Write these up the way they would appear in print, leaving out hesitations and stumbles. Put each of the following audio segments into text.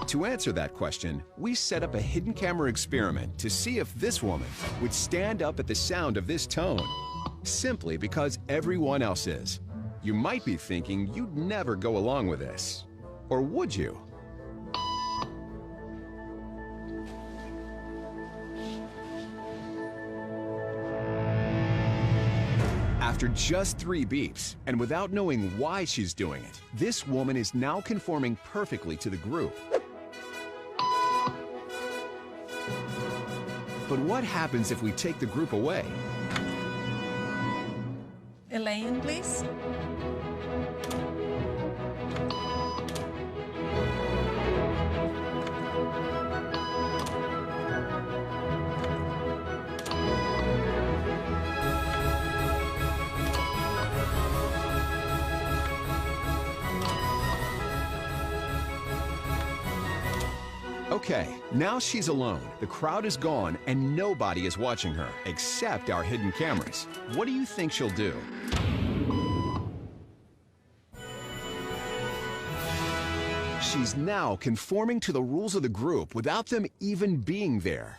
To answer that question, we set up a hidden camera experiment to see if this woman would stand up at the sound of this tone, simply because everyone else is. You might be thinking you'd never go along with this. Or would you? After just 3 beeps, and without knowing why she's doing it, this woman is now conforming perfectly to the group. But what happens if we take the group away? Elaine, please. Okay, now she's alone. The crowd is gone and nobody is watching her, except our hidden cameras. What do you think she'll do? She's now conforming to the rules of the group without them even being there.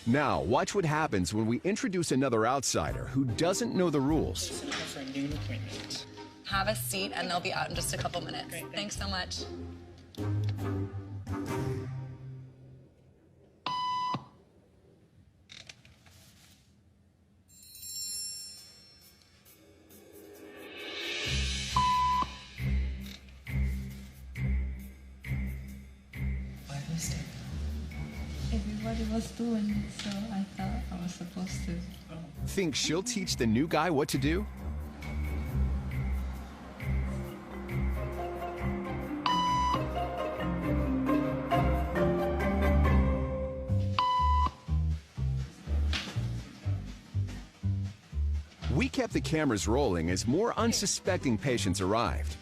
Now, watch what happens when we introduce another outsider who doesn't know the rules. For a noon appointment. Have a seat, and they'll be out in just a couple minutes. Great, Thanks so much. Everybody was doing it, so I thought I was supposed to. Think she'll teach the new guy what to do? We kept the cameras rolling as more unsuspecting patients arrived.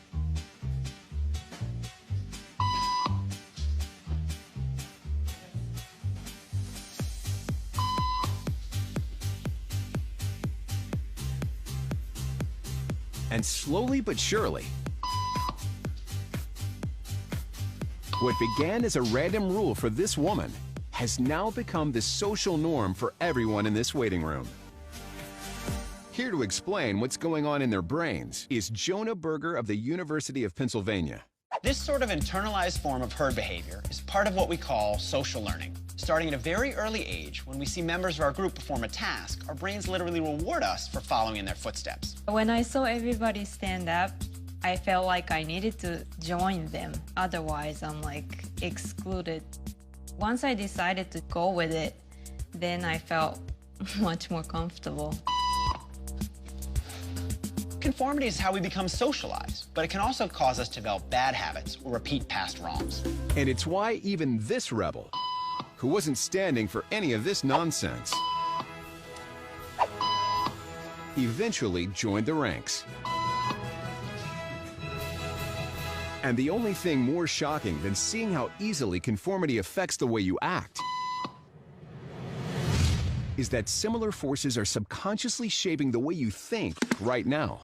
And slowly but surely, what began as a random rule for this woman has now become the social norm for everyone in this waiting room. Here to explain what's going on in their brains is Jonah Berger of the University of Pennsylvania. This sort of internalized form of herd behavior is part of what we call social learning. Starting at a very early age, when we see members of our group perform a task, our brains literally reward us for following in their footsteps. When I saw everybody stand up, I felt like I needed to join them. Otherwise, I'm like excluded. Once I decided to go with it, then I felt much more comfortable. Conformity is how we become socialized, but it can also cause us to develop bad habits or repeat past wrongs. And it's why even this rebel, who wasn't standing for any of this nonsense, eventually joined the ranks. And the only thing more shocking than seeing how easily conformity affects the way you act is that similar forces are subconsciously shaping the way you think right now.